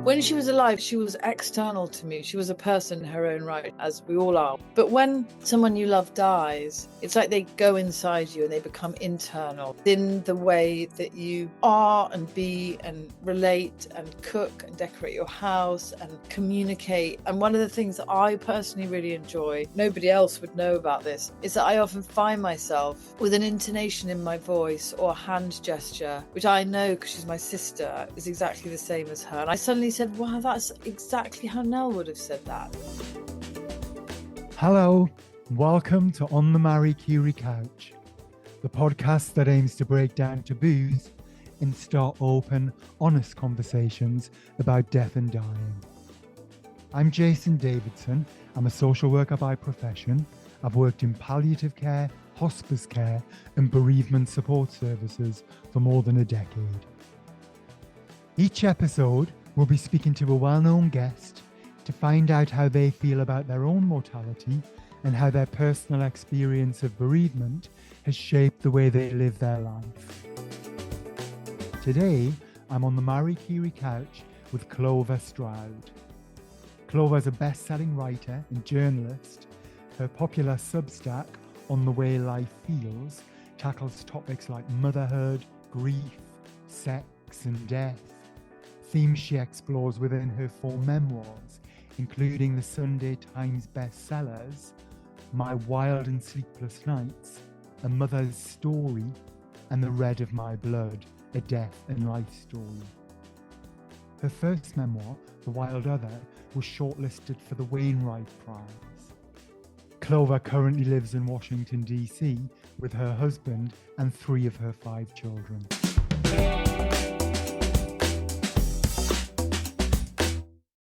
When she was alive, she was external to me. She was a person in her own right, as we all are. But when someone you love dies, it's like they go inside you and they become internal in the way that you are and be and relate and cook and decorate your house and communicate. And one of the things that I personally really enjoy, nobody else would know about this, is that I often find myself with an intonation in my voice or a hand gesture, which I know because she's my sister, is exactly the same as her. And I suddenly said, wow, that's exactly how Nell would have said that. Hello, welcome to On the Marie Curie Couch, the podcast that aims to break down taboos and start open, honest conversations about death and dying. I'm Jason Davidson. I'm a social worker by profession. I've worked in palliative care, hospice care, and bereavement support services for more than a decade. Each episode, we'll be speaking to a well-known guest to find out how they feel about their own mortality and how their personal experience of bereavement has shaped the way they live their life. Today, I'm on the Marie Curie couch with Clover Stroud. Clover is a best-selling writer and journalist. Her popular Substack, On the Way Life Feels, tackles topics like motherhood, grief, sex, and death. Themes she explores within her 4 memoirs, including the Sunday Times bestsellers, My Wild and Sleepless Nights, A Mother's Story, and The Red of My Blood, a death and life story. Her first memoir, The Wild Other, was shortlisted for the Wainwright Prize. Clover currently lives in Washington, D.C. with her husband and 3 of her 5 children.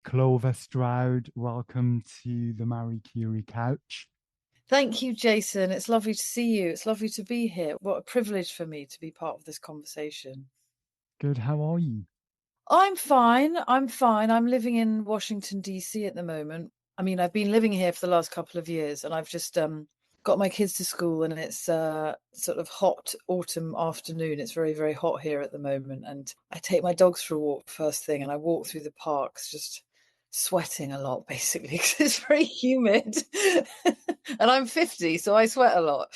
Clover Stroud, welcome to the Marie Curie couch. Thank you, Jason. It's lovely to see you. It's lovely to be here. What a privilege for me to be part of this conversation. Good, how are you? I'm fine. I'm living in Washington, D.C. at the moment. I mean, I've been living here for the last couple of years and I've just got my kids to school and it's sort of hot autumn afternoon. It's very, very hot here at the moment. And I take my dogs for a walk first thing and I walk through the parks just sweating a lot, basically, because it's very humid. And I'm 50, so I sweat a lot.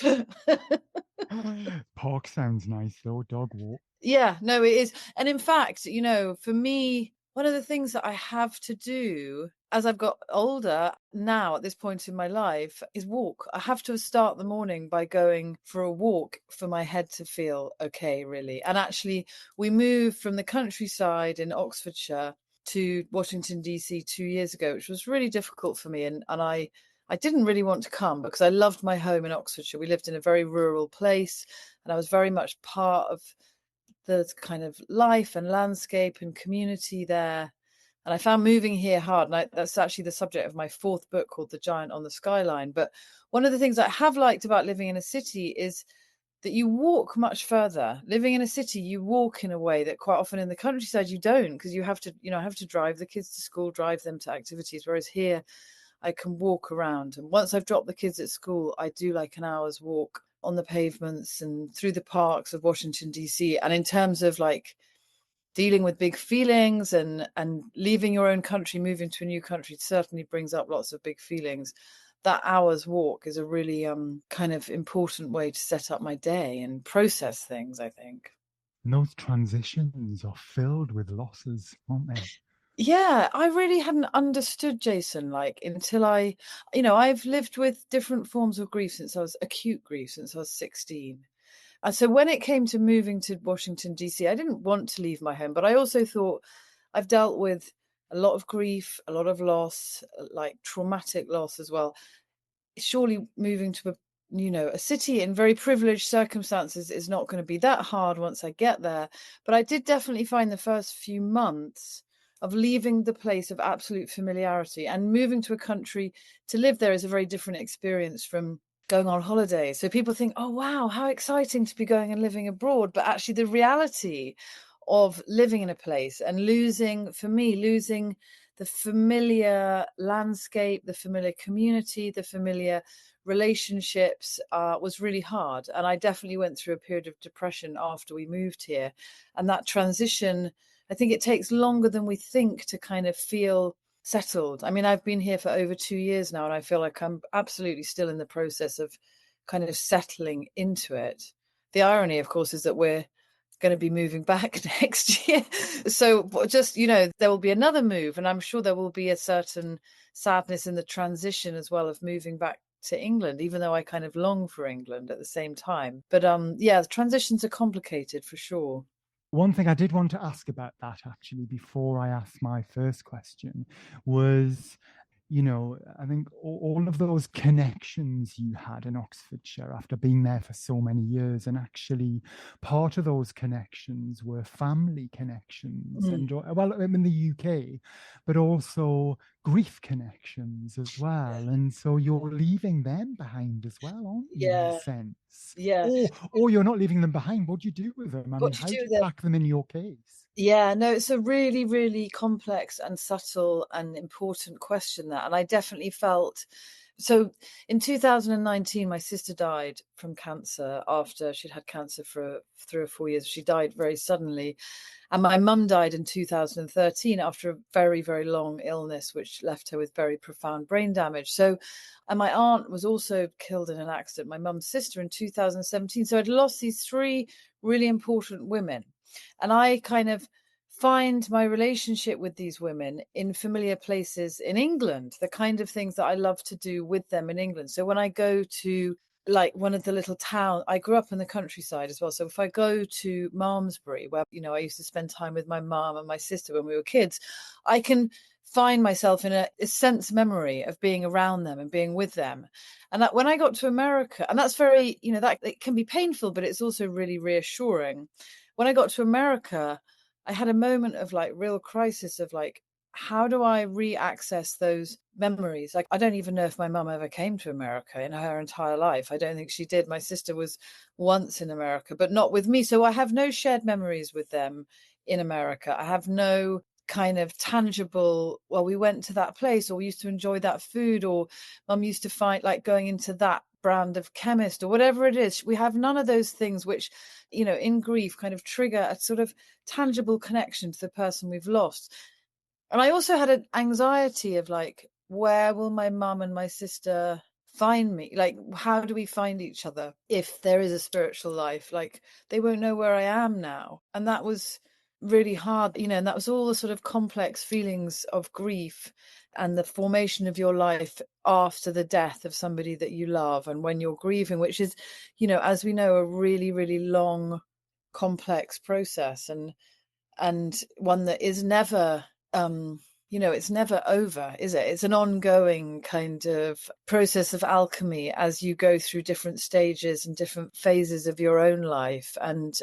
Park sounds nice though, dog walk. Yeah, no, it is. And in fact, you know, for me, one of the things that I have to do as I've got older now at this point in my life is walk. I have to start the morning by going for a walk for my head to feel okay, really. And actually, we moved from the countryside in Oxfordshire to Washington, D.C. 2 years ago, which was really difficult for me. And I didn't really want to come because I loved my home in Oxfordshire. We lived in a very rural place and I was very much part of the kind of life and landscape and community there. And I found moving here hard. And that's actually the subject of my 4th book called The Giant on the Skyline. But one of the things I have liked about living in a city is that you walk much further. Living in a city, you walk in a way that quite often in the countryside you don't, because you have to drive the kids to school, drive them to activities. Whereas here, I can walk around. And once I've dropped the kids at school, I do like an hour's walk on the pavements and through the parks of Washington, D.C. And in terms of like dealing with big feelings and leaving your own country, moving to a new country certainly brings up lots of big feelings. That hour's walk is a really kind of important way to set up my day and process things, I think. And those transitions are filled with losses, aren't they? Yeah, I really hadn't understood, Jason, like until I've lived with different forms of grief since I was 16. And so when it came to moving to Washington, D.C., I didn't want to leave my home, but I also thought I've dealt with a lot of grief, a lot of loss, like traumatic loss as well. Surely moving to a city in very privileged circumstances is not going to be that hard once I get there. But I did definitely find the first few months of leaving the place of absolute familiarity and moving to a country to live there is a very different experience from going on holiday. So people think, oh, wow, how exciting to be going and living abroad. But actually the reality of living in a place and losing the familiar landscape, the familiar community, the familiar relationships was really hard. And I definitely went through a period of depression after we moved here. And that transition I think it takes longer than we think to kind of feel settled. I mean, I've been here for over 2 years now, and I feel like I'm absolutely still in the process of kind of settling into it. The irony, of course, is that we're going to be moving back next year. So just, there will be another move, and I'm sure there will be a certain sadness in the transition as well of moving back to England, even though I kind of long for England at the same time. But yeah, the transitions are complicated for sure. One thing I did want to ask about that actually before I asked my first question was, I think all of those connections you had in Oxfordshire after being there for so many years, and actually part of those connections were family connections, and well, in the UK, but also grief connections as well. And so you're leaving them behind as well, aren't you, in a Yeah, sense? yeah. Or you're not leaving them behind. What do you do with them? I mean, What do how you do do you with pack them in your case? Yeah, no, it's a really, really complex and subtle and important question, that. And I definitely felt so in 2019, my sister died from cancer after she'd had cancer for 3 or 4 years. She died very suddenly. And my mum died in 2013 after a very, very long illness, which left her with very profound brain damage. So, and my aunt was also killed in an accident, my mum's sister, in 2017. So I'd lost these three really important women. And I kind of find my relationship with these women in familiar places in England, the kind of things that I love to do with them in England. So when I go to like one of the little towns, I grew up in the countryside as well. So if I go to Malmesbury, where, I used to spend time with my mum and my sister when we were kids, I can find myself in a sense memory of being around them and being with them. And that when I got to America, and that's very, that it can be painful, but it's also really reassuring. When I got to America, I had a moment of like real crisis of like, how do I re-access those memories? Like, I don't even know if my mum ever came to America in her entire life. I don't think she did. My sister was once in America, but not with me. So I have no shared memories with them in America. I have no kind of tangible, well, we went to that place, or we used to enjoy that food, or mum used to find like going into that brand of chemist, or whatever it is. We have none of those things which, in grief kind of trigger a sort of tangible connection to the person we've lost. And I also had an anxiety of like, where will my mum and my sister find me? Like, how do we find each other if there is a spiritual life? Like, they won't know where I am now. And that was really hard, and that was all the sort of complex feelings of grief and the formation of your life after the death of somebody that you love. And when you're grieving, which is, as we know, a really, really long, complex process, and one that is never it's never over, is it? It's an ongoing kind of process of alchemy as you go through different stages and different phases of your own life. And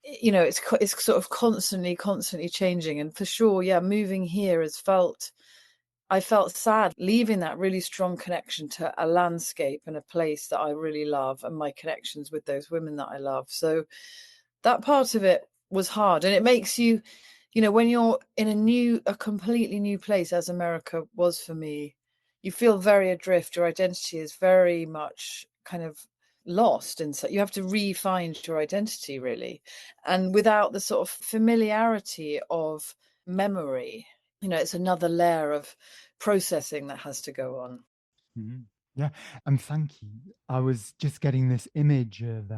it's sort of constantly changing. And for sure, yeah, moving here I felt sad leaving that really strong connection to a landscape and a place that I really love, and my connections with those women that I love. So that part of it was hard. And it makes you, when you're in a completely new place, as America was for me, you feel very adrift. Your identity is very much kind of lost. And so you have to re-find your identity, really. And without the sort of familiarity of memory, it's another layer of processing that has to go on. Mm-hmm. Yeah, and thank you. I was just getting this image of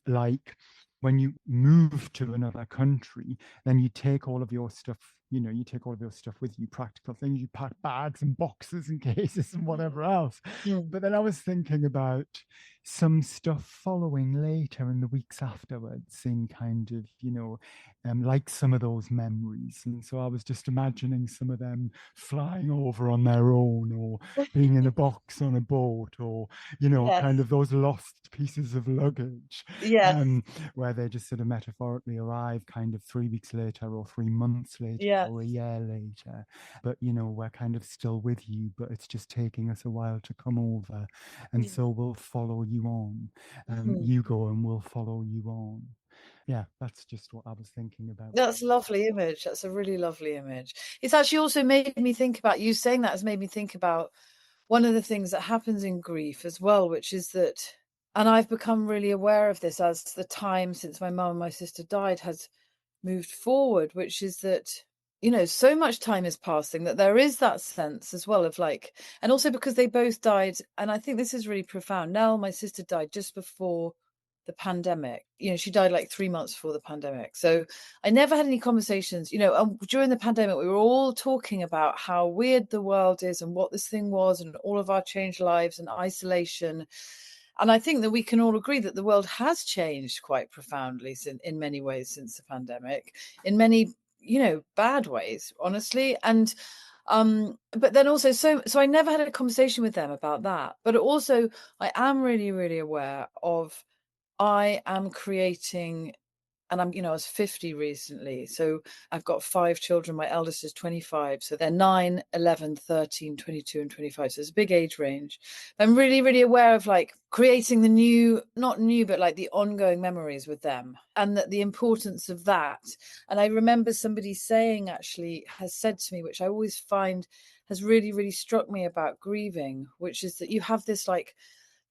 like when you move to another country, then you take all of your stuff, you take all of your stuff with you, practical things, you pack bags and boxes and cases and whatever else. Mm. But then I was thinking about some stuff following later in the weeks afterwards in kind of, like some of those memories. And so I was just imagining some of them flying over on their own, or being in a box on a boat, or, Yes. kind of those lost pieces of luggage, Yes. where they just sort of metaphorically arrive kind of 3 weeks later, or 3 months later, Yes. or a year later. But, we're kind of still with you, but it's just taking us a while to come over. And so we'll follow you on. You go and we'll follow you on. Yeah, that's just what I was thinking about. That's a lovely image. That's a really lovely image. It's actually also made me think about, you saying that has made me think about one of the things that happens in grief as well, which is that, and I've become really aware of this as the time since my mum and my sister died has moved forward, which is that, you know, so much time is passing that there is that sense as well of like, and also because they both died, and I think this is really profound. Nell, my sister, died just before the pandemic. You know, she died like 3 months before the pandemic. So I never had any conversations, you know, during the pandemic, we were all talking about how weird the world is and what this thing was and all of our changed lives and isolation. And I think that we can all agree that the world has changed quite profoundly in many ways since the pandemic, in many, you know, bad ways, honestly. And but then also, so I never had a conversation with them about that. But also, I am really, really aware of, I am creating, and I'm, you know, I was 50 recently. So I've got 5 children. My eldest is 25. So they're 9, 11, 13, 22, and 25. So it's a big age range. I'm really, really aware of like creating the new, not new, but like the ongoing memories with them, and that the importance of that. And I remember somebody saying, actually has said to me, which I always find has really, really struck me about grieving, which is that you have this like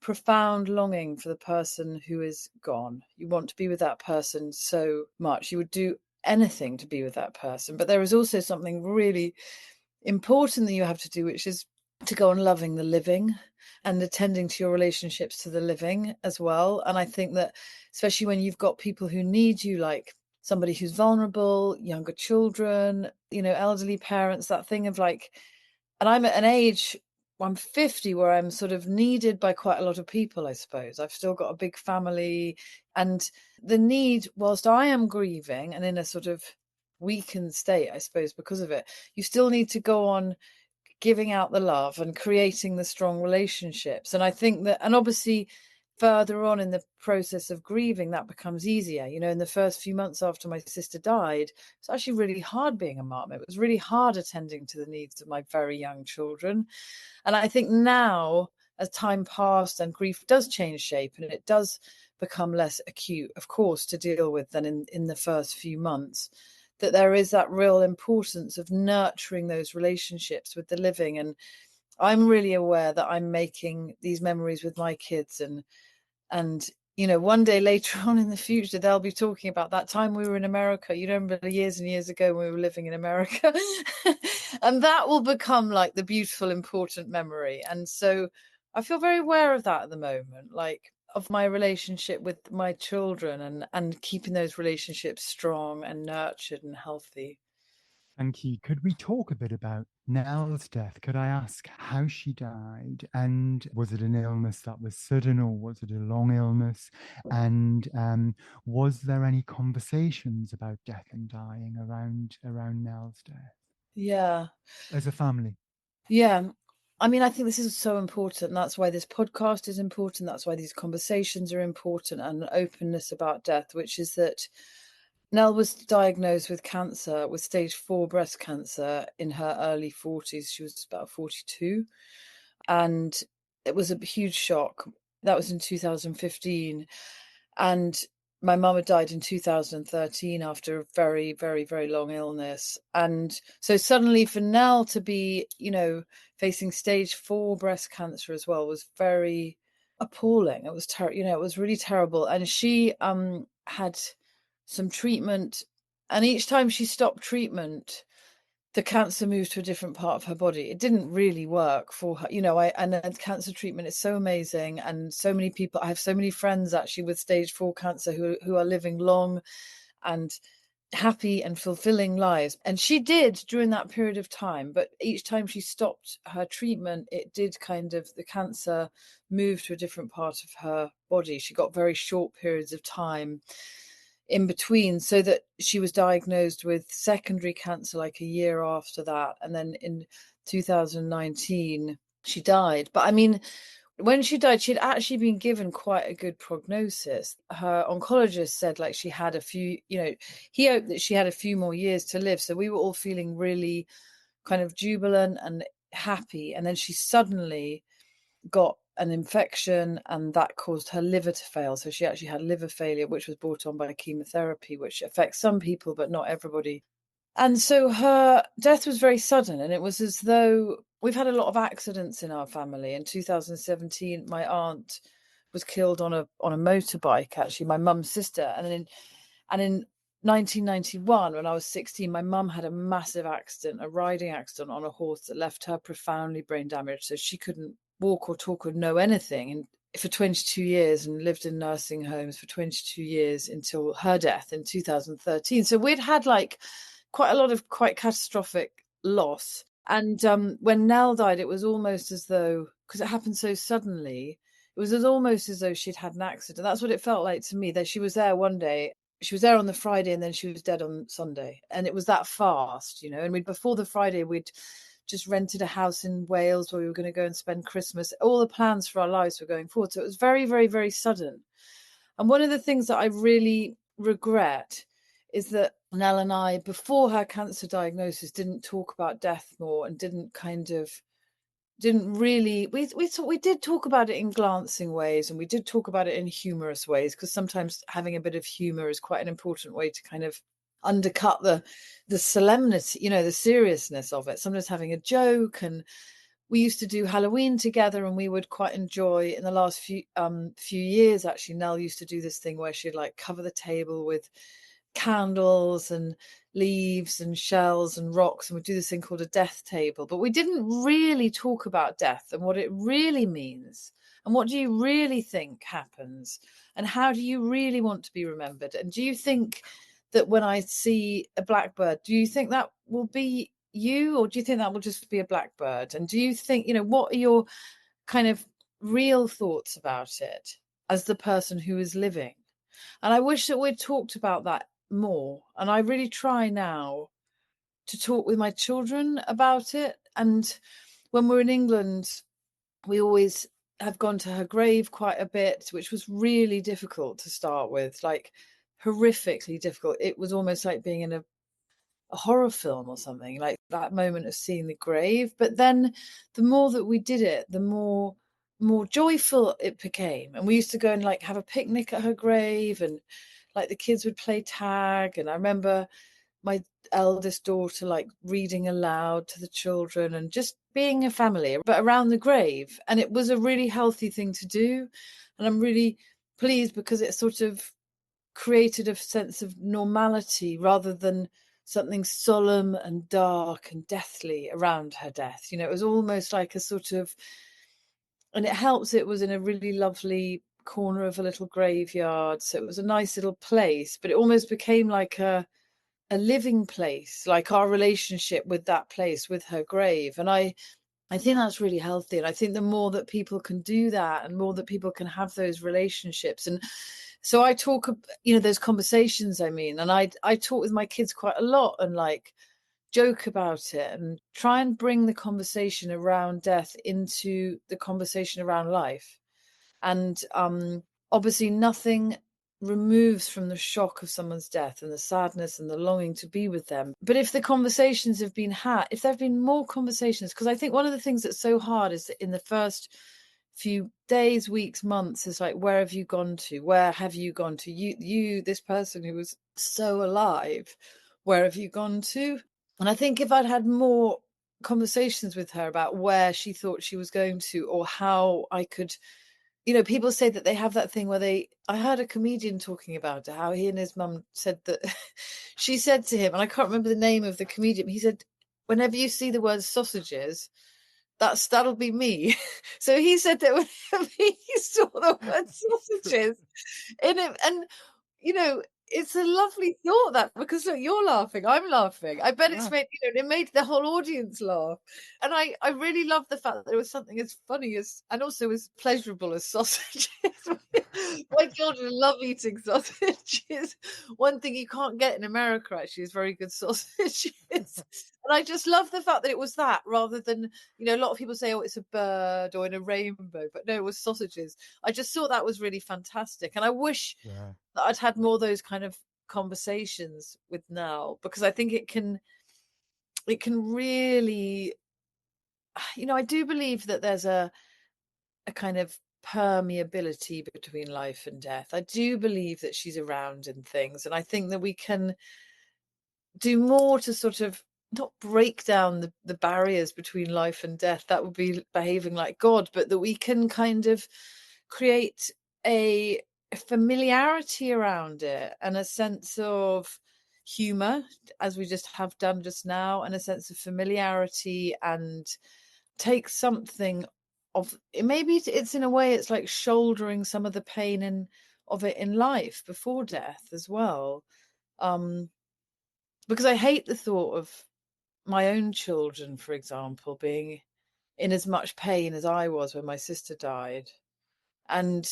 profound longing for the person who is gone. You want to be with that person so much. You would do anything to be with that person. But there is also something really important that you have to do, which is to go on loving the living and attending to your relationships to the living as well. And I think that especially when you've got people who need you, like somebody who's vulnerable, younger children, you know, elderly parents, that thing of like, and I'm at an age, I'm 50, where I'm sort of needed by quite a lot of people, I suppose. I've still got a big family, and the need, whilst I am grieving and in a sort of weakened state, I suppose, because of it, you still need to go on giving out the love and creating the strong relationships. And I think that, and obviously further on in the process of grieving, that becomes easier. You know, in the first few months after my sister died, it's actually really hard being a mom. It was really hard attending to the needs of my very young children. And I think now, as time passed and grief does change shape and it does become less acute, of course, to deal with than in the first few months, that there is that real importance of nurturing those relationships with the living. And I'm really aware that I'm making these memories with my kids, and you know, one day later on in the future, they'll be talking about that time we were in America. You remember years and years ago when we were living in America? And that will become like the beautiful, important memory. And so I feel very aware of that at the moment, like of my relationship with my children, and keeping those relationships strong and nurtured and healthy. Thank you. Could we talk a bit about Nell's death? Could I ask how she died? And was it an illness that was sudden, or was it a long illness? And was there any conversations about death and dying around Nell's death Yeah. as a family? Yeah. I mean, I think this is so important. That's why this podcast is important. That's why these conversations are important, and openness about death, which is that Nell was diagnosed with cancer, with stage 4 breast cancer in her early 40s. She was about 42. And it was a huge shock. That was in 2015. And my mum had died in 2013 after a very, very, very long illness. And so suddenly for Nell to be, you know, facing stage 4 breast cancer as well was very appalling. It was you know, it was really terrible. And she had some treatment, and each time she stopped treatment, the cancer moved to a different part of her body. It didn't really work for her, you know. And cancer treatment is so amazing, and so many people. I have so many friends actually with stage 4 cancer who are living long and happy and fulfilling lives. And she did during that period of time, but each time she stopped her treatment, it did kind of, the cancer moved to a different part of her body. She got very short periods of time in between, so that she was diagnosed with secondary cancer like a year after that. And then in 2019, she died. But I mean, when she died, she'd actually been given quite a good prognosis. Her oncologist said like she had a few, you know, he hoped that she had a few more years to live. So we were all feeling really kind of jubilant and happy. And then she suddenly got an infection, and that caused her liver to fail. So she actually had liver failure, which was brought on by chemotherapy, which affects some people, but not everybody. And so her death was very sudden, and it was as though we've had a lot of accidents in our family. In 2017, my aunt was killed on a motorbike, actually, my mum's sister. And in 1991, when I was 16, my mum had a massive accident, a riding accident on a horse that left her profoundly brain damaged. So she couldn't walk or talk or know anything and for 22 years, and lived in nursing homes for 22 years until her death in 2013. So we'd had like quite a lot of quite catastrophic loss. And when Nell died, it was almost as though, because it happened so suddenly, it was almost as though she'd had an accident. That's what it felt like to me, that she was there one day. She was there on the Friday and then she was dead on Sunday. And it was that fast, you know. And before the Friday, we'd just rented a house in Wales where we were going to go and spend Christmas. All the plans for our lives were going forward. So it was very, very, very sudden. And one of the things that I really regret is that Nell and I, before her cancer diagnosis, didn't talk about death more, and didn't really, we did talk about it in glancing ways, and we did talk about it in humorous ways, because sometimes having a bit of humor is quite an important way to kind of undercut the solemnity, you know, the seriousness of it. Sometimes having a joke. And we used to do Halloween together, and we would quite enjoy, in the last few years actually, Nell used to do this thing where she'd like cover the table with candles and leaves and shells and rocks, and we'd do this thing called a death table. But we didn't really talk about death and what it really means, and what do you really think happens, and how do you really want to be remembered. And do you think that when I see a blackbird, do you think that will be you, or do you think that will just be a blackbird? And do you think, you know, what are your kind of real thoughts about it as the person who is living? And I wish that we'd talked about that more. And I really try now to talk with my children about it. And when we're in England, we always have gone to her grave quite a bit, which was really difficult to start with, like horrifically difficult. It was almost like being in a horror film or something, like that moment of seeing the grave. But then the more that we did it, the more joyful it became. And we used to go and like have a picnic at her grave, and like the kids would play tag. And I remember my eldest daughter like reading aloud to the children and just being a family, but around the grave. And it was a really healthy thing to do. And I'm really pleased because it sort of created a sense of normality rather than something solemn and dark and deathly around her death. You know, it was almost like a sort of, and it helps, it was in a really lovely corner of a little graveyard. So it was a nice little place, but it almost became like a living place, like our relationship with that place, with her grave. And I think that's really healthy. And I think the more that people can do that, and more that people can have those relationships. And so I talk, you know, those conversations, I mean, and I talk with my kids quite a lot, and like joke about it, and try and bring the conversation around death into the conversation around life. And obviously nothing removes from the shock of someone's death and the sadness and the longing to be with them. But if the conversations have been had, if there have been more conversations, because I think one of the things that's so hard is that in the first few days, weeks, months, is like, where have you gone to? Where have you gone to? You, this person who was so alive, where have you gone to? And I think if I'd had more conversations with her about where she thought she was going to, or how I could, you know, people say that they have that thing where I heard a comedian talking about it, how he and his mum said that she said to him, and I can't remember the name of the comedian, he said, whenever you see the word sausages, that'll be me. So he said that whenever he saw the word sausages in it, and you know, it's a lovely thought, that, because look, you're laughing, I'm laughing. I bet it's made, you know, it made the whole audience laugh. And I really love the fact that there was something as funny as, and also as pleasurable as sausages. My children love eating sausages. One thing you can't get in America actually is very good sausages. And I just love the fact that it was that, rather than, you know, a lot of people say, oh, it's a bird or in a rainbow, but no, it was sausages. I just thought that was really fantastic. And I wish that I'd had more of those kind of conversations with Nell, because I think it can really, you know, I do believe that there's a kind of permeability between life and death. I do believe that she's around in things, and I think that we can do more to sort of not break down the barriers between life and death. That would be behaving like God, but that we can kind of create a familiarity around it, and a sense of humor, as we just have done just now, and a sense of familiarity, and take something of it. Maybe it's in a way it's like shouldering some of the pain of it in life before death as well. Because I hate the thought of my own children, for example, being in as much pain as I was when my sister died. And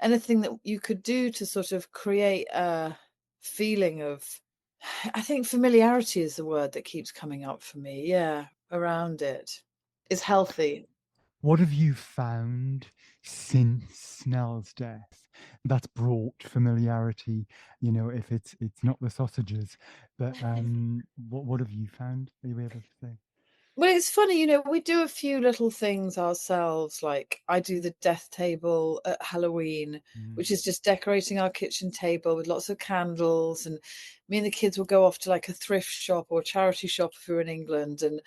anything that you could do to sort of create a feeling of, I think familiarity is the word that keeps coming up for me. Yeah, around it is healthy. What have you found since Nell's death that's brought familiarity? You know, if it's not the sausages, but what have you found? Are you able to say? Well, it's funny, we do a few little things ourselves. Like I do the death table at Halloween, Mm. which is just decorating our kitchen table with lots of candles. And me and the kids will go off to like a thrift shop or a charity shop if we were in England. And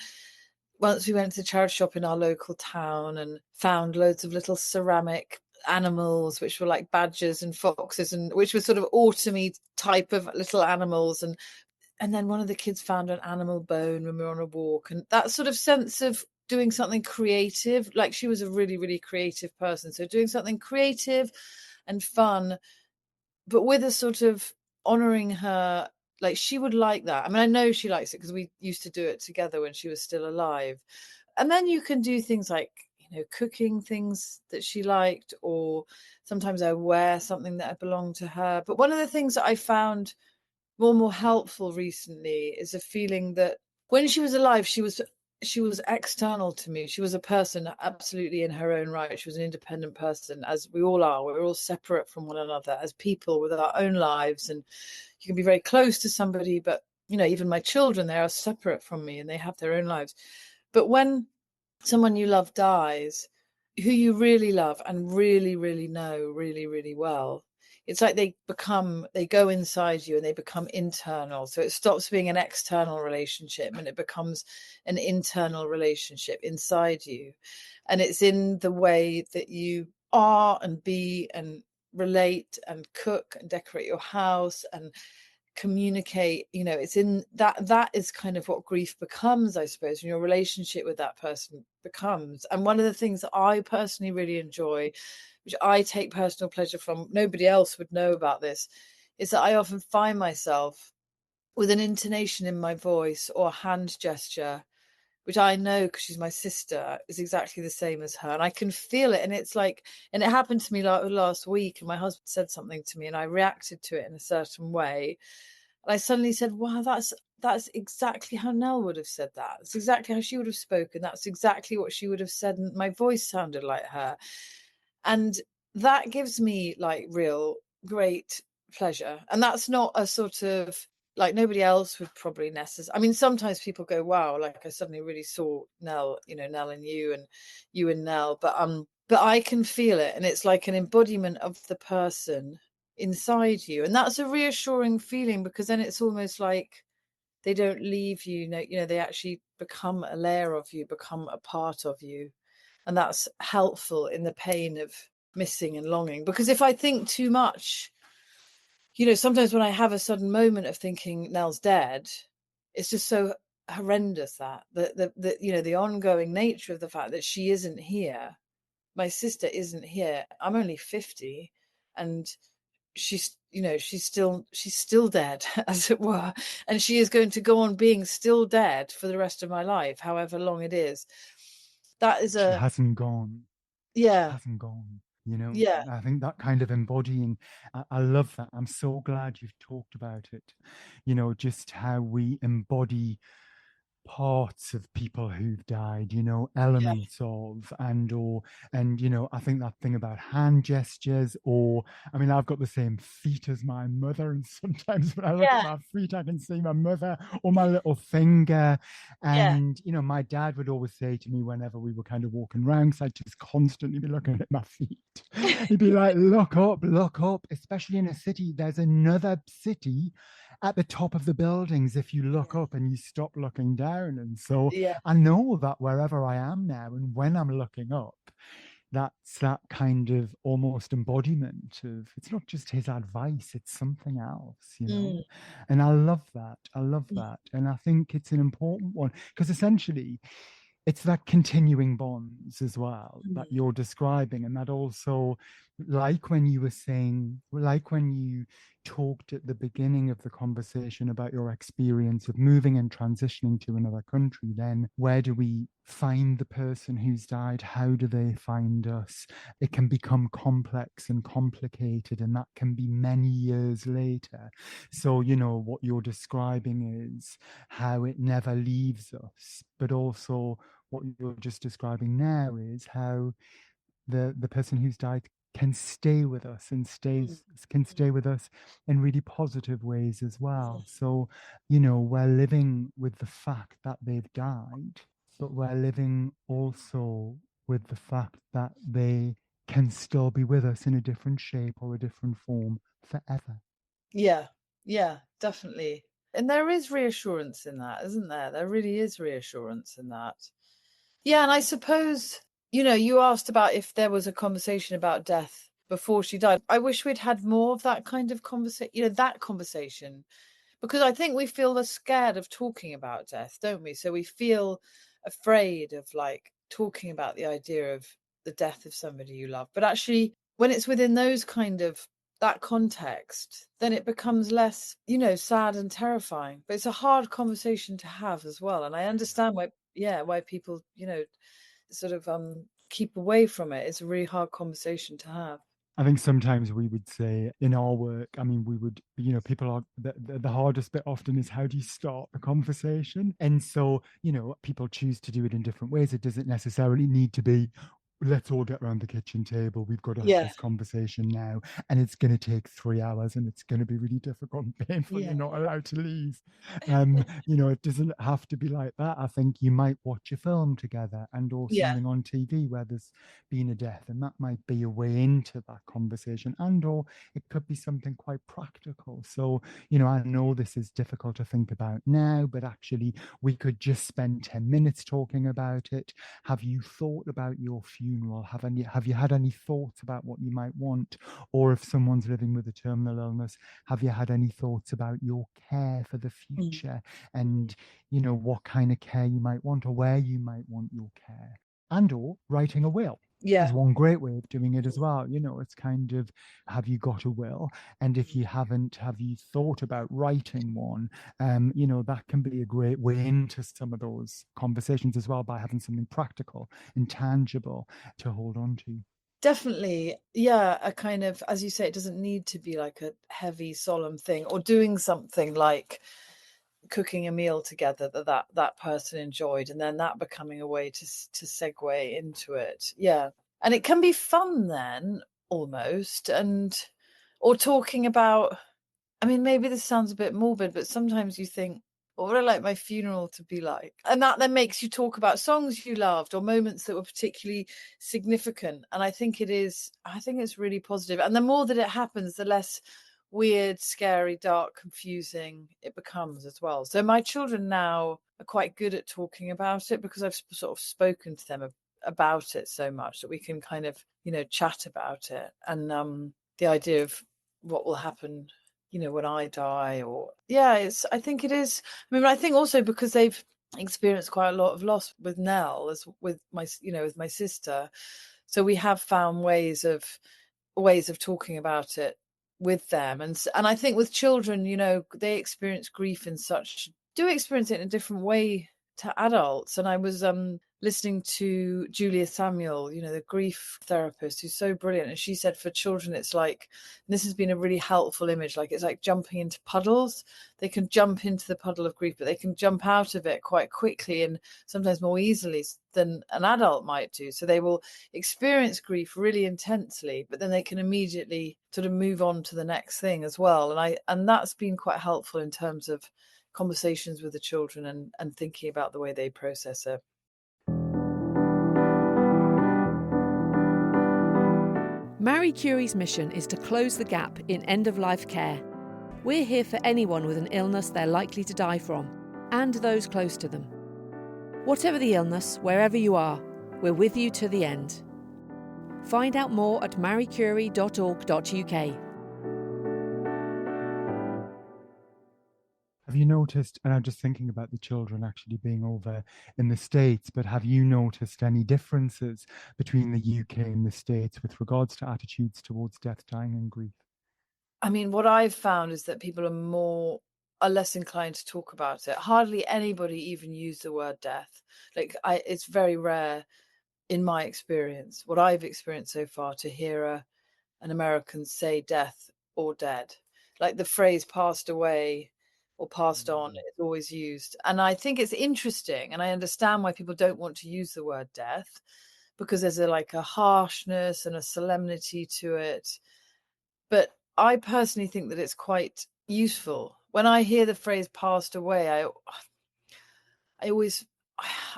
once we went to the charity shop in our local town and found loads of little ceramic animals, which were like badgers and foxes, and which were sort of autumny type of little animals. And then one of the kids found an animal bone when we were on a walk, and that sort of sense of doing something creative. Like she was a really, really creative person, so doing something creative and fun, but with a sort of honoring her. Like she would like that. I mean, I know she likes it because we used to do it together when she was still alive. And then you can do things like, cooking things that she liked, or sometimes I wear something that belonged to her. But one of the things that I found more and more helpful recently is a feeling that when she was alive, she was external to me. She was a person absolutely in her own right. She was an independent person, as we all are. We're all separate from one another as people with our own lives. And you can be very close to somebody, but, even my children, they are separate from me and they have their own lives. But when someone you love dies, who you really love and really, really know really, really well, it's like they go inside you and they become internal. So it stops being an external relationship and it becomes an internal relationship inside you. And it's in the way that you are and be and relate and cook and decorate your house and communicate. It's in that is kind of what grief becomes, I suppose, and your relationship with that person becomes. And one of the things that I personally really enjoy, which I take personal pleasure from, nobody else would know about this, is that I often find myself with an intonation in my voice or a hand gesture, which I know because she's my sister, is exactly the same as her. And I can feel it. And it's like, and it happened to me last week, and my husband said something to me and I reacted to it in a certain way. And I suddenly said, wow, that's exactly how Nell would have said that. That's exactly how she would have spoken. That's exactly what she would have said. And my voice sounded like her. And that gives me like real great pleasure. And that's not a sort of, like, nobody else would probably necessarily. I mean, sometimes people go, wow, like I suddenly really saw Nell, Nell and you and Nell. But I can feel it, and it's like an embodiment of the person inside you. And that's a reassuring feeling, because then it's almost like they don't leave you, they actually become a layer of you, become a part of you. And that's helpful in the pain of missing and longing. Because if I think too much, sometimes when I have a sudden moment of thinking Nell's dead, it's just so horrendous that the ongoing nature of the fact that she isn't here, my sister isn't here. I'm only 50, and she's still dead, as it were, and she is going to go on being still dead for the rest of my life, however long it is. That is She a hasn't gone. She yeah, hasn't gone. You know, yeah, I think that kind of embodying, I love that. I'm so glad you've talked about it. You know, just how we embody parts of people who've died, you know, yeah, elements of, and you know, I think that thing about hand gestures, or I mean, I've got the same feet as my mother, and sometimes when I look at yeah, my feet I can see my mother, or my little finger. yeah, And you know, my dad would always say to me whenever we were kind of walking around, because I'd just constantly be looking at my feet, he'd be like, look up, especially in a city, there's another city at the top of the buildings if you look up and you stop looking down. And so yeah, I know that wherever I am now, and when I'm looking up, that's that kind of almost embodiment of, it's not just his advice, it's something else, you know. Mm, And I love that. I love mm, that. And I think it's an important one because essentially it's that continuing bonds as well that mm, you're describing. And that also, like when you were saying, like when you talked at the beginning of the conversation about your experience of moving and transitioning to another country, then where do we find the person who's died? How do they find us? It can become complex and complicated, and that can be many years later. So, you know, what you're describing is how it never leaves us, but also what you're just describing now is how the person who's died can stay with us and mm, can stay with us in really positive ways as well. So, you know, we're living with the fact that they've died, but we're living also with the fact that they can still be with us in a different shape or a different form forever. yeah, yeah, definitely. And there is reassurance in that, isn't there? There really is reassurance in that. Yeah, and I suppose, you asked about if there was a conversation about death before she died. I wish we'd had more of that kind of conversation, that conversation, because I think we feel scared of talking about death, don't we? So we feel afraid of like talking about the idea of the death of somebody you love. But actually, when it's within those kind of that context, then it becomes less, sad and terrifying. But it's a hard conversation to have as well. And I understand why people, sort of keep away from it. It's a really hard conversation to have. I think sometimes we would say in our work, I mean, we would, you know, people are the hardest bit often is how do you start a conversation? And so, you know, people choose to do it in different ways. It doesn't necessarily need to be, let's all get around the kitchen table. We've got to have Yeah. this conversation now. And it's going to take 3 hours and it's going to be really difficult and painful. Yeah. You're not allowed to leave. You know, it doesn't have to be like that. I think you might watch a film together and or Yeah. something on TV where there's been a death, and that might be a way into that conversation, and or it could be something quite practical. So, you know, I know this is difficult to think about now, but actually we could just spend 10 minutes talking about it. Have you thought about your funeral? Have you had any thoughts about what you might want? Or if someone's living with a terminal illness, have you had any thoughts about your care for the Mm. future, and you know what kind of care you might want or where you might want your care? And or writing a will is Yeah. one great way of doing it as well. You know, it's kind of, have you got a will? And if you haven't, have you thought about writing one? You know, that can be a great way into some of those conversations as well, by having something practical and tangible to hold on to. Definitely. Yeah, a kind of, as you say, it doesn't need to be like a heavy, solemn thing, or doing something like cooking a meal together that person enjoyed, and then that becoming a way to segue into it. Yeah. And it can be fun then, almost, and or talking about, I mean, maybe this sounds a bit morbid, but sometimes you think, what would I like my funeral to be like? And that then makes you talk about songs you loved or moments that were particularly significant. And I think it's really positive. And the more that it happens, the less weird, scary, dark, confusing it becomes as well. So my children now are quite good at talking about it because I've sort of spoken to them about it so much that we can kind of, chat about it. And the idea of what will happen, when I die, or I think it is. I mean, I think also because they've experienced quite a lot of loss with Nell, as with with my sister. So we have found ways of talking about it with them. And I think with children, they do experience it in a different way to adults. And I was listening to Julia Samuel, the grief therapist, who's so brilliant, and she said for children it's like, and this has been a really helpful image, like it's like jumping into puddles. They can jump into the puddle of grief, but they can jump out of it quite quickly and sometimes more easily than an adult might do. So they will experience grief really intensely, but then they can immediately sort of move on to the next thing as well. And that's been quite helpful in terms of conversations with the children and thinking about the way they process it. Marie Curie's mission is to close the gap in end-of-life care. We're here for anyone with an illness they're likely to die from, and those close to them. Whatever the illness, wherever you are, we're with you to the end. Find out more at mariecurie.org.uk. Have you noticed, and I'm just thinking about the children actually being over in the States, but have you noticed any differences between the UK and the States with regards to attitudes towards death, dying, and grief? I mean, what I've found is that people are less inclined to talk about it. Hardly anybody even use the word death. It's very rare in my experience, what I've experienced so far, to hear an American say death or dead. Like the phrase passed away or passed on is always used. And I think it's interesting, and I understand why people don't want to use the word death, because there's a harshness and a solemnity to it. But I personally think that it's quite useful. When I hear the phrase passed away, I always,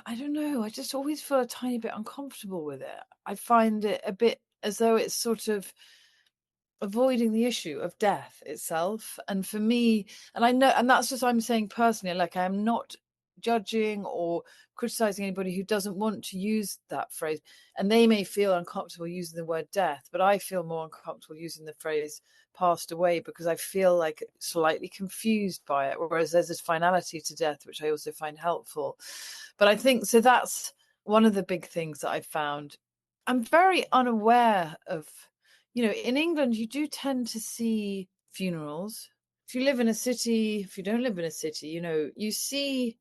I don't know, I just always feel a tiny bit uncomfortable with it. I find it a bit as though it's sort of avoiding the issue of death itself. And for me, and I know, and that's just, I'm saying personally, like, I am not judging or criticizing anybody who doesn't want to use that phrase, and they may feel uncomfortable using the word death, but I feel more uncomfortable using the phrase passed away because I feel like slightly confused by it, whereas there's this finality to death which I also find helpful. But I think so, that's one of the big things that I found. I'm very unaware of, in England, you do tend to see funerals. If you live in a city, if you don't live in a city, you see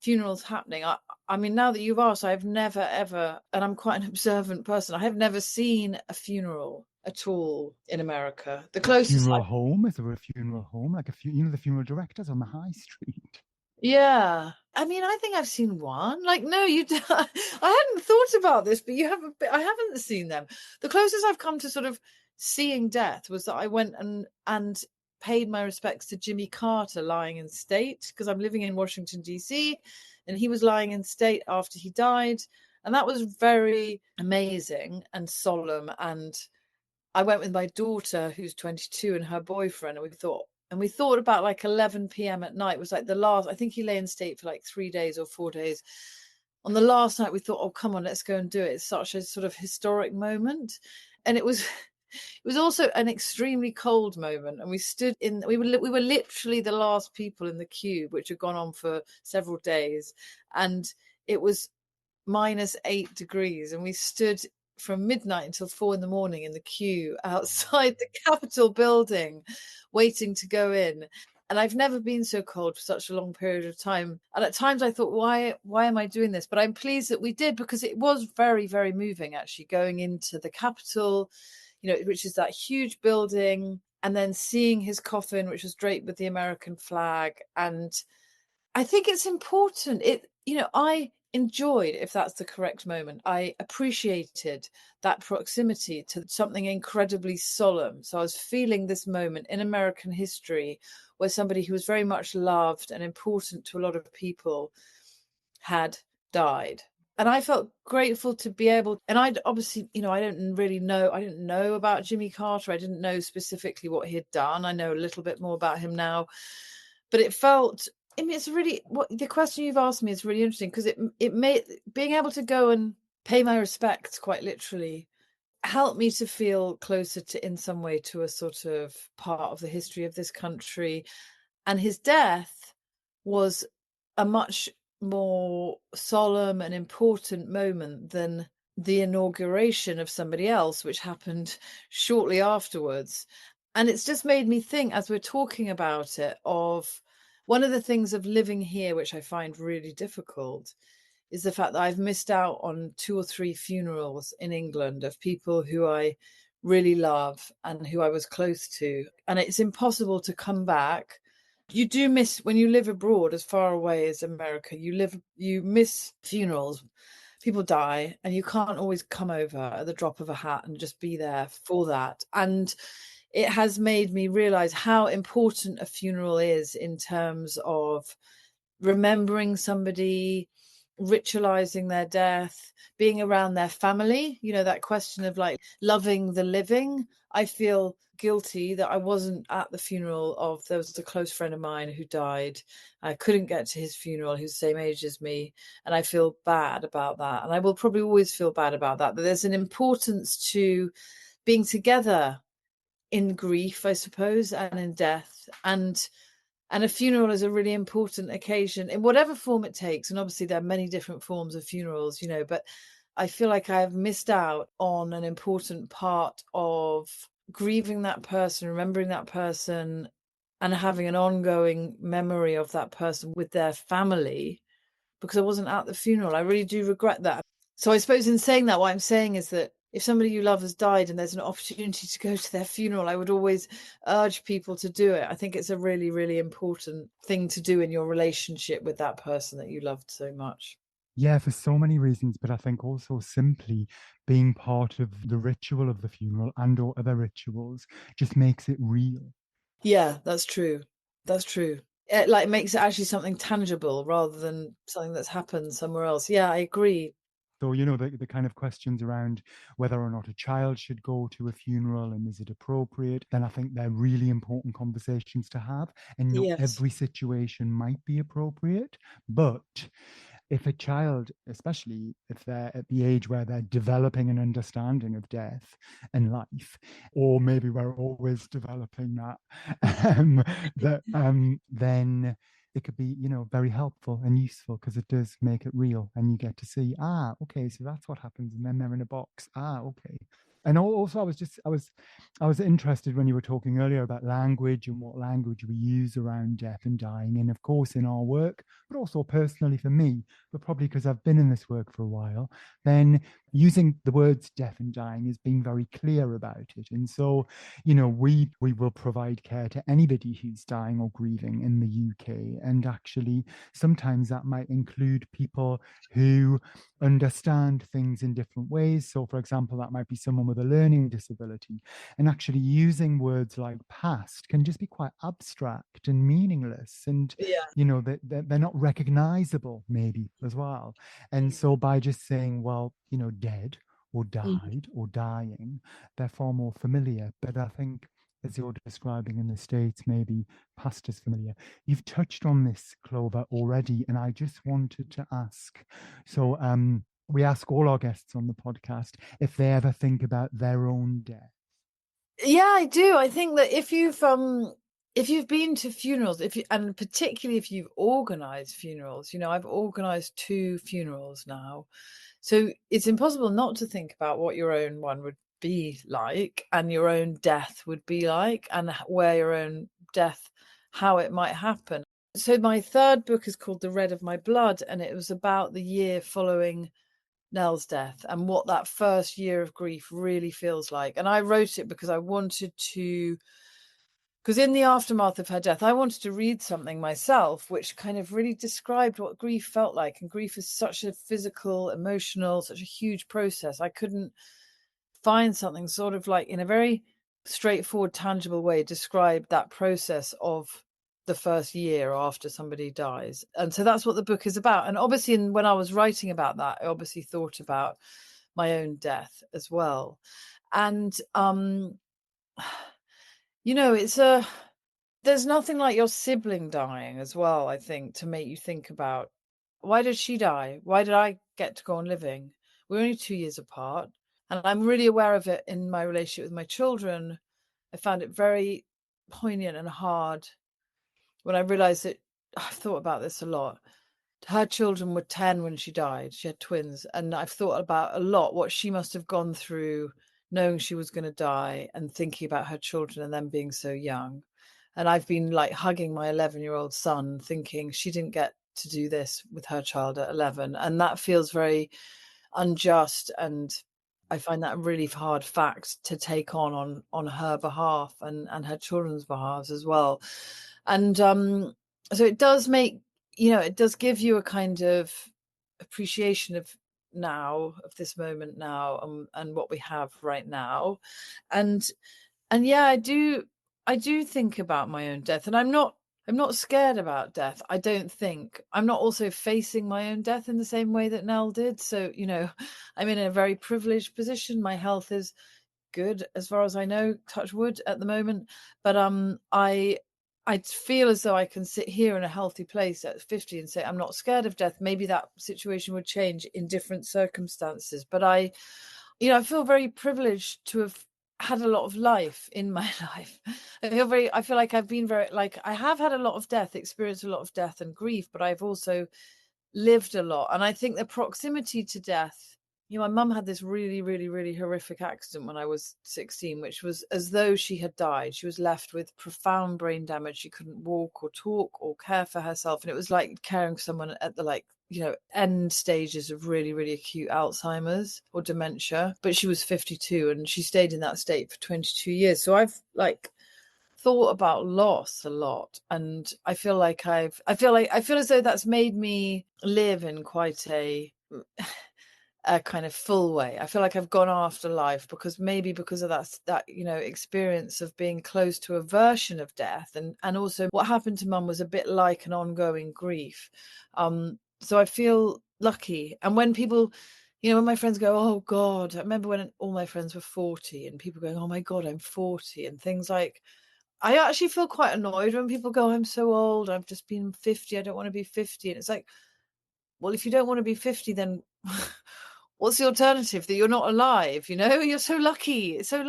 funerals happening. I mean, now that you've asked, I've never, ever, and I'm quite an observant person, I have never seen a funeral at all in America. The closest Funeral home? Is there a funeral home? Like the funeral directors on the high street? Yeah. I mean, I think I've seen one. Like, no, I hadn't thought about this, but I haven't seen them. The closest I've come to sort of seeing death was that I went and paid my respects to Jimmy Carter lying in state, because I'm living in Washington, D.C., and he was lying in state after he died. And that was very amazing and solemn. And I went with my daughter, who's 22, and her boyfriend, and we thought about like 11 p.m. at night was like the last. I think he lay in state for like 3 days or 4 days. On the last night, we thought, oh, come on, let's go and do it. It's such a sort of historic moment. And it was it was also an extremely cold moment. And we were literally the last people in the queue, which had gone on for several days. And it was -8 degrees. And we stood from midnight until 4 in the morning in the queue outside the Capitol building, waiting to go in. And I've never been so cold for such a long period of time. And at times I thought, why am I doing this? But I'm pleased that we did, because it was very, very moving, actually, going into the Capitol, which is that huge building, and then seeing his coffin, which was draped with the American flag. And I think it's important. I enjoyed, if that's the correct moment, I appreciated that proximity to something incredibly solemn. So I was feeling this moment in American history where somebody who was very much loved and important to a lot of people had died. And I felt grateful to be able, and I'd obviously, I didn't know about Jimmy Carter. I didn't know specifically what he had done. I know a little bit more about him now, but it felt, I mean, it's really, what the question you've asked me is really interesting, because it made being able to go and pay my respects, quite literally, helped me to feel closer to, in some way, to a sort of part of the history of this country. And his death was a much more solemn and important moment than the inauguration of somebody else, which happened shortly afterwards. And it's just made me think, as we're talking about it, of one of the things of living here, which I find really difficult, is the fact that I've missed out on 2 or 3 funerals in England of people who I really love and who I was close to. And it's impossible to come back. You do miss, when you live abroad, as far away as America, you miss funerals. People die, and you can't always come over at the drop of a hat and just be there for that. And it has made me realize how important a funeral is in terms of remembering somebody, ritualizing their death, being around their family, that question of like loving the living. I feel guilty that I wasn't at the funeral of, there was a close friend of mine who died. I couldn't get to his funeral. He was the same age as me. And I feel bad about that. And I will probably always feel bad about that. But there's an importance to being together in grief, I suppose, and in death. And a funeral is a really important occasion in whatever form it takes. And obviously there are many different forms of funerals, but I feel like I've missed out on an important part of grieving that person, remembering that person, and having an ongoing memory of that person with their family, because I wasn't at the funeral. I really do regret that. So I suppose in saying that, what I'm saying is that if somebody you love has died and there's an opportunity to go to their funeral, I would always urge people to do it. I think it's a really, really important thing to do in your relationship with that person that you loved so much. Yeah, for so many reasons, but I think also simply being part of the ritual of the funeral and or other rituals just makes it real. Yeah, that's true. That's true. It like makes it actually something tangible rather than something that's happened somewhere else. Yeah, I agree. So, the kind of questions around whether or not a child should go to a funeral and is it appropriate, then I think they're really important conversations to have. And not Yes. every situation might be appropriate, but if a child, especially if they're at the age where they're developing an understanding of death and life, or maybe we're always developing then it could be, very helpful and useful because it does make it real and you get to see, okay, so that's what happens. And then they're in a box. Okay. And also I was interested when you were talking earlier about language and what language we use around death and dying. And of course, in our work, but also personally for me, but probably because I've been in this work for a while, then using the words death and dying is being very clear about it. And so, we will provide care to anybody who's dying or grieving in the UK. And actually, sometimes that might include people who understand things in different ways. So, for example, that might be someone with a learning disability. And actually using words like past can just be quite abstract and meaningless. And, Yeah. they're not recognizable maybe as well. And so by just saying, well, dead or died or dying, they're far more familiar. But I think, as you're describing in the States, maybe past is familiar. You've touched on this, Clover, already, and I just wanted to ask. So we ask all our guests on the podcast if they ever think about their own death. Yeah, I do. I think that if you've been to funerals, and particularly if you've organized funerals, I've organized 2 funerals now. So it's impossible not to think about what your own one would be like and your own death would be like, and where your own death, how it might happen. So my 3rd book is called The Red of My Blood, and it was about the year following Nell's death and what that first year of grief really feels like. And I wrote it because I wanted to, because in the aftermath of her death, I wanted to read something myself, which kind of really described what grief felt like. And grief is such a physical, emotional, such a huge process. I couldn't find something sort of like in a very straightforward, tangible way, describe that process of the first year after somebody dies. And so that's what the book is about. And obviously, when I was writing about that, I obviously thought about my own death as well. And there's nothing like your sibling dying as well, I think, to make you think about, why did she die? Why did I get to go on living? We're only 2 years apart. And I'm really aware of it in my relationship with my children. I found it very poignant and hard when I realized that, I've thought about this a lot. Her children were 10 when she died. She had twins. And I've thought about a lot what she must have gone through knowing she was going to die and thinking about her children and them being so young. And I've been like hugging my 11-year-old son, thinking she didn't get to do this with her child at 11. And that feels very unjust. And I find that a really hard fact to take on her behalf and her children's behalves as well. And so it does make, it does give you a kind of appreciation of this moment now, and what we have right now. And yeah, I do think about my own death, and I'm not I'm not scared about death. I don't think. I'm not also facing my own death in the same way that Nell did. So, I'm in a very privileged position. My health is good as far as I know, touch wood at the moment. But I feel as though I can sit here in a healthy place at 50 and say I'm not scared of death. Maybe that situation would change in different circumstances. But I feel very privileged to have had a lot of life in my life. I feel like I've been I have had a lot of death, experienced a lot of death and grief, but I've also lived a lot. And I think the proximity to death, my mum had this really, really, really horrific accident when I was 16, which was as though she had died. She was left with profound brain damage. She couldn't walk or talk or care for herself. And it was like caring for someone at the end stages of really, really acute Alzheimer's or dementia. But she was 52 and she stayed in that state for 22 years. So I've thought about loss a lot, and I feel as though that's made me live in quite a kind of full way. I feel like I've gone after life because of that experience of being close to a version of death, and also what happened to mum was a bit like an ongoing grief. So I feel lucky. And when people, when my friends go, oh God, I remember when all my friends were 40 and people going, oh my God, I'm 40, and things like, I actually feel quite annoyed when people go, I'm so old, I've just been 50, I don't want to be 50. And it's like, well, if you don't want to be 50, then what's the alternative? That you're not alive, You're so lucky. It's so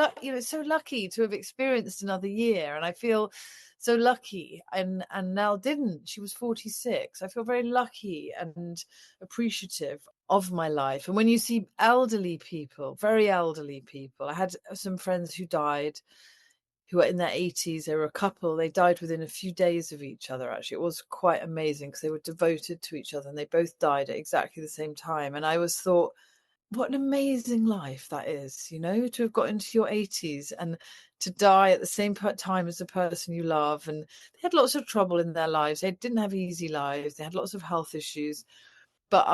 lucky to have experienced another year. And I feel so lucky. And Nell didn't. She was 46. I feel very lucky and appreciative of my life. And when you see elderly people, very elderly people, I had some friends who died who were in their 80s. They were a couple. They died within a few days of each other, actually. It was quite amazing because they were devoted to each other and they both died at exactly the same time. And I always thought, what an amazing life that is, to have got into your 80s and to die at the same time as the person you love. And they had lots of trouble in their lives. They didn't have easy lives. They had lots of health issues. But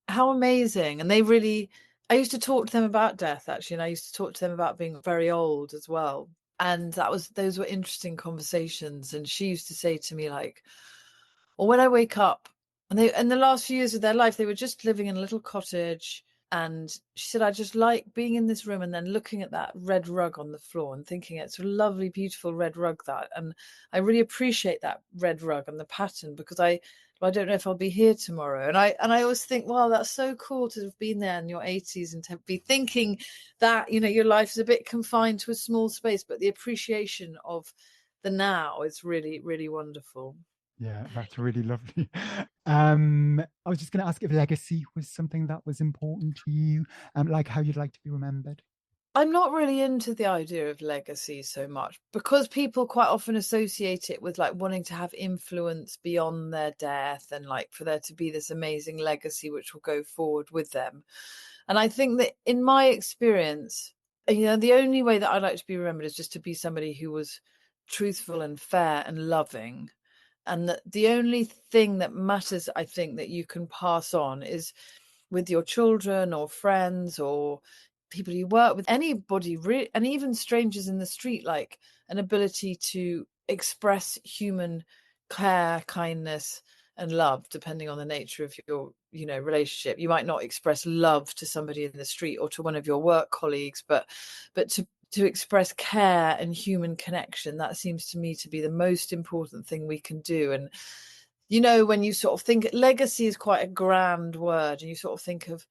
how amazing. And I used to talk to them about death, actually. And I used to talk to them about being very old as well. And those were interesting conversations. And she used to say to me, or when I wake up, and in the last few years of their life, they were just living in a little cottage. And she said, I just like being in this room and then looking at that red rug on the floor and thinking it's a lovely, beautiful red rug and I really appreciate that red rug and the pattern because I don't know if I'll be here tomorrow. And I always think, wow, that's so cool to have been there in your 80s and to be thinking that, your life is a bit confined to a small space, but the appreciation of the now is really, really wonderful. Yeah, that's really lovely. I was just going to ask if legacy was something that was important to you, like how you'd like to be remembered. I'm not really into the idea of legacy so much because people quite often associate it with wanting to have influence beyond their death and for there to be this amazing legacy which will go forward with them. And I think that in my experience, the only way that I'd like to be remembered is just to be somebody who was truthful and fair and loving. And that the only thing that matters, I think, that you can pass on is with your children or friends or people you work with, anybody, and even strangers in the street, an ability to express human care, kindness, and love, depending on the nature of your, relationship. You might not express love to somebody in the street or to one of your work colleagues, but to express care and human connection, that seems to me to be the most important thing we can do. And when you sort of think legacy is quite a grand word, and you sort of think of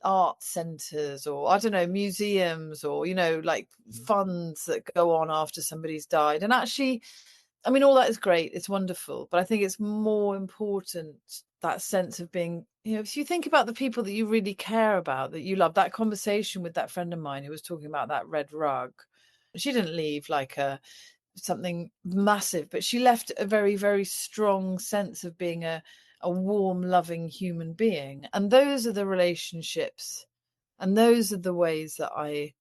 art centers or I don't know, museums or funds that go on after somebody's died. And actually, I mean, all that is great, it's wonderful, but I think it's more important that sense of being, if you think about the people that you really care about, that you love. That conversation with that friend of mine who was talking about that red rug, she didn't leave something massive, but she left a very, very strong sense of being a warm, loving human being. And those are the relationships and those are the ways that I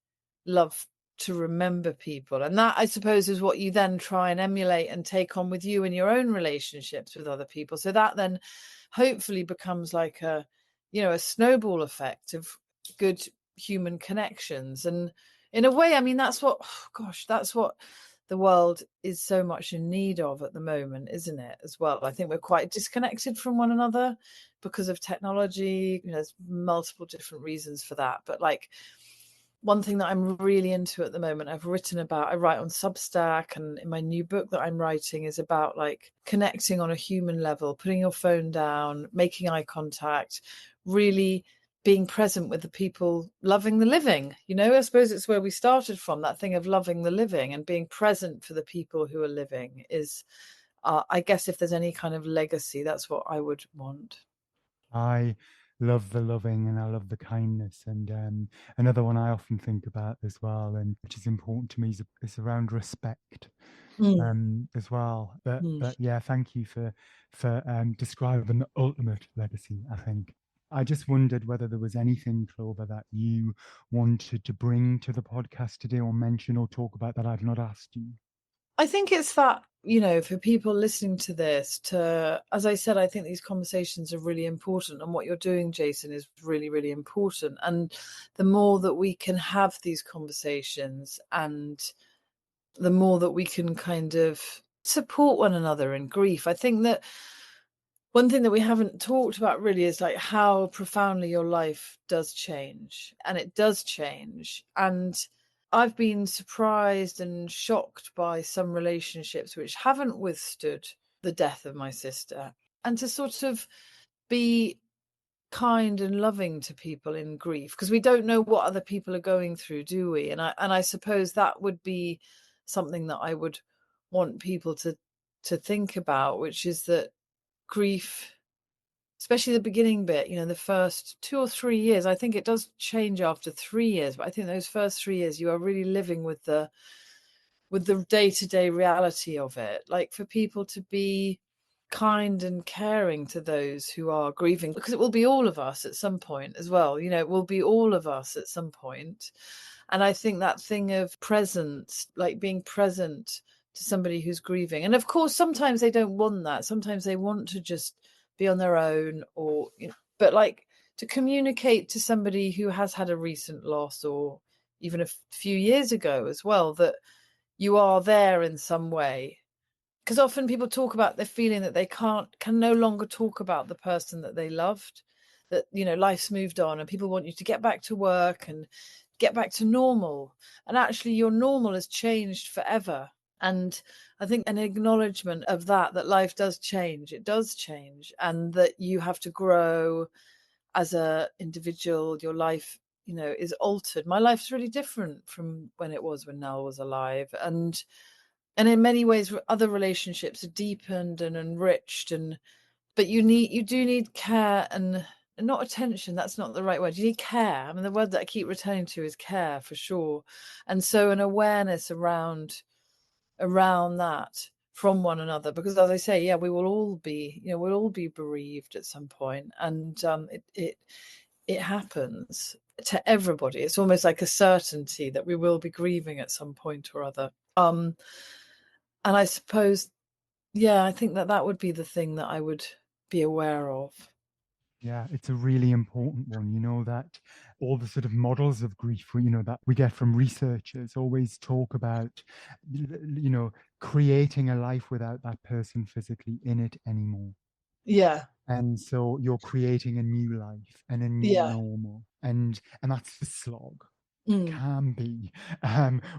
love to remember people. And that, I suppose, is what you then try and emulate and take on with you in your own relationships with other people. So that then hopefully becomes like a snowball effect of good human connections. And in a way, I mean, that's what the world is so much in need of at the moment, isn't it, as well? I think we're quite disconnected from one another because of technology. There's multiple different reasons for that. But like, one thing that I'm really into at the moment, I've written about, I write on Substack, and in my new book that I'm writing is about like connecting on a human level, putting your phone down, making eye contact, really being present with the people, loving the living. I suppose it's where we started from, that thing of loving the living and being present for the people who are living is, I guess if there's any kind of legacy, that's what I would want. I love the loving and I love the kindness. And another one I often think about as well, and which is important to me, is around respect as well. But yeah, thank you for describing the ultimate legacy, I think. I just wondered whether there was anything, Clover, that you wanted to bring to the podcast today or mention or talk about that I've not asked you. I think it's that, for people listening to this, as I said, I think these conversations are really important. And what you're doing, Jason, is really, really important. And the more that we can have these conversations, and the more that we can kind of support one another in grief. I think that one thing that we haven't talked about really is like how profoundly your life does change. And it does change. And I've been surprised and shocked by some relationships which haven't withstood the death of my sister. And to sort of be kind and loving to people in grief, because we don't know what other people are going through, do we? And I suppose that would be something that I would want people to think about, which is that grief, especially the beginning bit, the first 2 or 3 years, I think it does change after 3 years, but I think those first 3 years you are really living with the day-to-day reality of it. Like, for people to be kind and caring to those who are grieving, because it will be all of us at some point as well. It will be all of us at some point. And I think that thing of presence, like being present to somebody who's grieving. And of course, sometimes they don't want that. Sometimes they want to just be on their own, or, but like to communicate to somebody who has had a recent loss, or even a few years ago as well, that you are there in some way. Because often people talk about the feeling that they can no longer talk about the person that they loved, that, life's moved on and people want you to get back to work and get back to normal. And actually your normal has changed forever. And I think an acknowledgement of that life does change. It does change. And that you have to grow as a individual. Your life, is altered. My life's really different from when it was when Nell was alive. And in many ways, other relationships are deepened and enriched. But you do need care, and not attention. That's not the right word. You need care. I mean, the word that I keep returning to is care, for sure. And so an awareness around that from one another, because as I say, yeah, we will all be, we'll all be bereaved at some point, and it happens to everybody. It's almost like a certainty that we will be grieving at some point or other. And I suppose, yeah, I think that would be the thing that I would be aware of. Yeah, it's a really important one, that all the sort of models of grief, that we get from researchers always talk about, creating a life without that person physically in it anymore. Yeah. And so you're creating a new life and a new normal. And that's the slog. Can be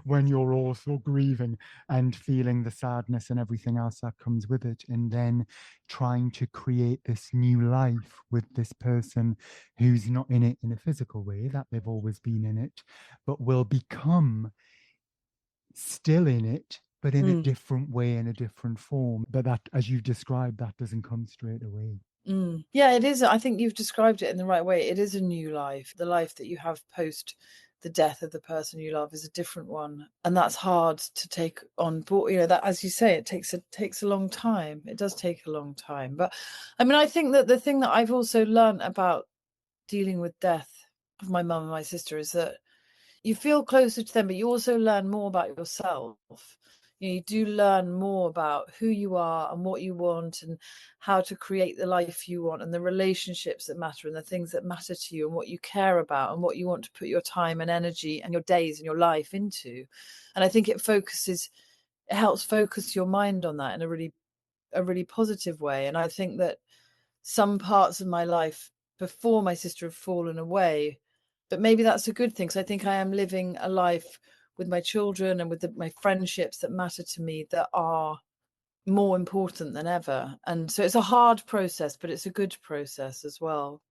when you're also grieving and feeling the sadness and everything else that comes with it, and then trying to create this new life with this person who's not in it in a physical way that they've always been in it, but will become still in it, but in a different way, in a different form. But that, as you've described, that doesn't come straight away. Yeah, it is. I think you've described it in the right way. It is a new life. The life that you have post the death of the person you love is a different one, and that's hard to take on board. That, as you say, it takes a long time. It does take a long time. But I mean, I think that the thing that I've also learned about dealing with death of my mum and my sister is that you feel closer to them, but you also learn more about yourself. You do learn more about who you are and what you want, and how to create the life you want, and the relationships that matter, and the things that matter to you, and what you care about, and what you want to put your time and energy and your days and your life into. And I think it focuses it helps focus your mind on that in a really positive way. And I think that some parts of my life before my sister have fallen away, but maybe that's a good thing, because I think I am living a life with my children and with my friendships that matter to me, that are more important than ever. And so it's a hard process, but it's a good process as well.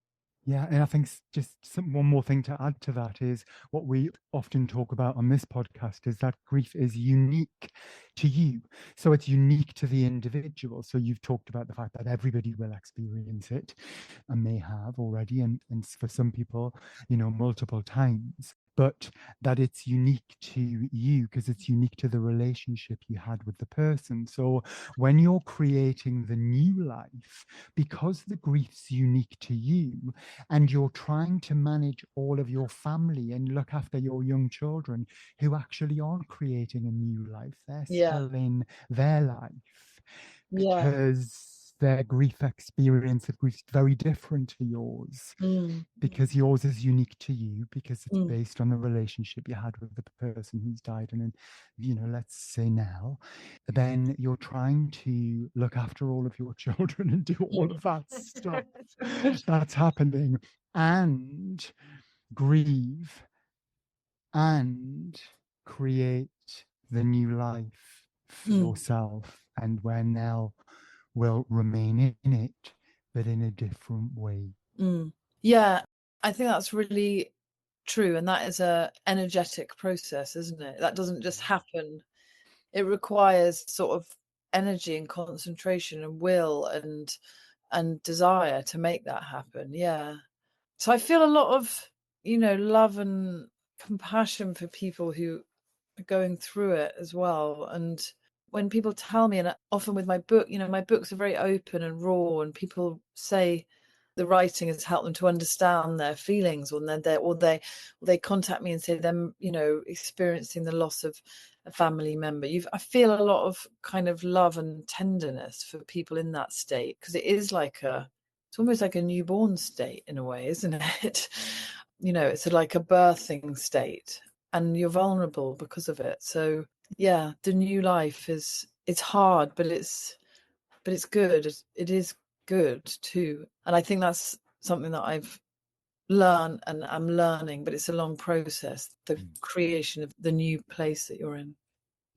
Yeah, and I think just one more thing to add to that is what we often talk about on this podcast is that grief is unique to you. So it's unique to the individual. So you've talked about the fact that everybody will experience it and may have already, and for some people, multiple times. But that it's unique to you because it's unique to the relationship you had with the person. So when you're creating the new life, because the grief's unique to you, and you're trying to manage all of your family and look after your young children who actually aren't creating a new life, they're still in their life because their grief experience of grief is very different to yours, because yours is unique to you, because it's based on the relationship you had with the person who's died. And then, let's say Nell, then you're trying to look after all of your children and do all of that stuff that's happening, and grieve and create the new life for yourself, and where Nell will remain in it, but in a different way. Yeah, I think that's really true. And that is a energetic process, isn't it? That doesn't just happen. It requires sort of energy and concentration and will and desire to make that happen. Yeah. So I feel a lot of, love and compassion for people who are going through it as well. And when people tell me, and often with my book, my books are very open and raw, and people say the writing has helped them to understand their feelings, or they contact me and say them, experiencing the loss of a family member. I feel a lot of kind of love and tenderness for people in that state, because it's almost like a newborn state in a way, isn't it? It's like a birthing state, and you're vulnerable because of it. So yeah, the new life it's hard, but it's good. It is good too. And I think that's something that I've learned and I'm learning, but it's a long process, the creation of the new place that you're in.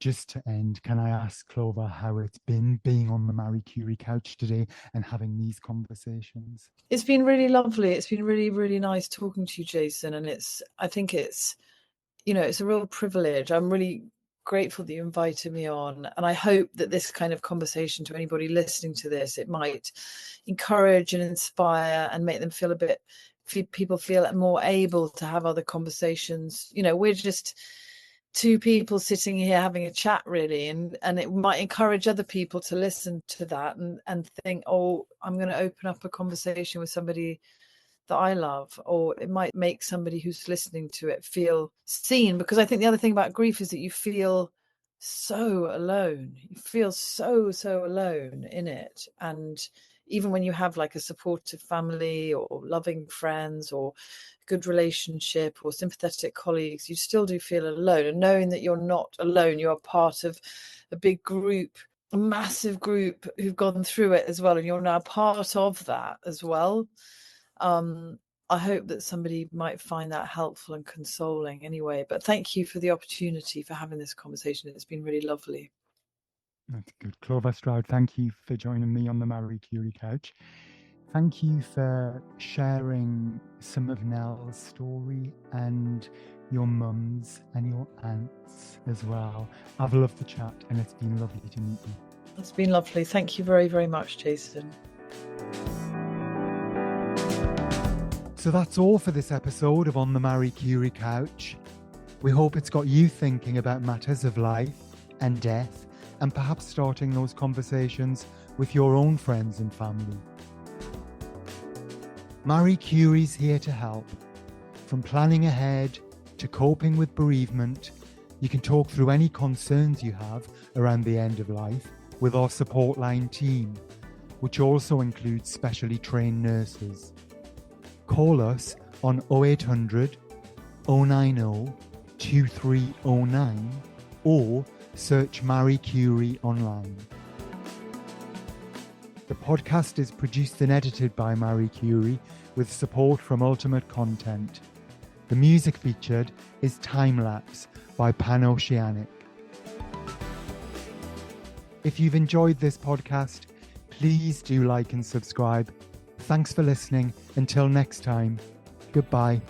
Just to end, can I ask Clover how it's been being on the Marie Curie couch today and having these conversations? It's been really lovely. It's been really, really nice talking to you, Jason. And I think it's a real privilege. I'm really grateful that you invited me on. And I hope that this kind of conversation, to anybody listening to this, it might encourage and inspire and make them feel people feel more able to have other conversations. We're just two people sitting here having a chat, really, and it might encourage other people to listen to that and think, oh, I'm going to open up a conversation with somebody that I love, or it might make somebody who's listening to it feel seen. Because I think the other thing about grief is that you feel so alone. You feel so alone in it. And even when you have like a supportive family or loving friends or good relationship or sympathetic colleagues, you still do feel alone. And knowing that you're not alone, you are part of a big group, a massive group who've gone through it as well, and you're now part of that as well. I hope that somebody might find that helpful and consoling anyway. But thank you for the opportunity for having this conversation. It's been really lovely. That's good. Clover Stroud, thank you for joining me on the Marie Curie couch. Thank you for sharing some of Nell's story and your mums and your aunts as well. I've loved the chat, and it's been lovely to meet you. It's been lovely. Thank you very, very much, Jason. So that's all for this episode of On the Marie Curie Couch. We hope it's got you thinking about matters of life and death, and perhaps starting those conversations with your own friends and family. Marie Curie's here to help. From planning ahead to coping with bereavement, you can talk through any concerns you have around the end of life with our support line team, which also includes specially trained nurses. Call us on 0800 090 2309 or search Marie Curie online. The podcast is produced and edited by Marie Curie with support from Ultimate Content. The music featured is Time Lapse by Panoceanic. If you've enjoyed this podcast, please do like and subscribe. Thanks for listening. Until next time, goodbye.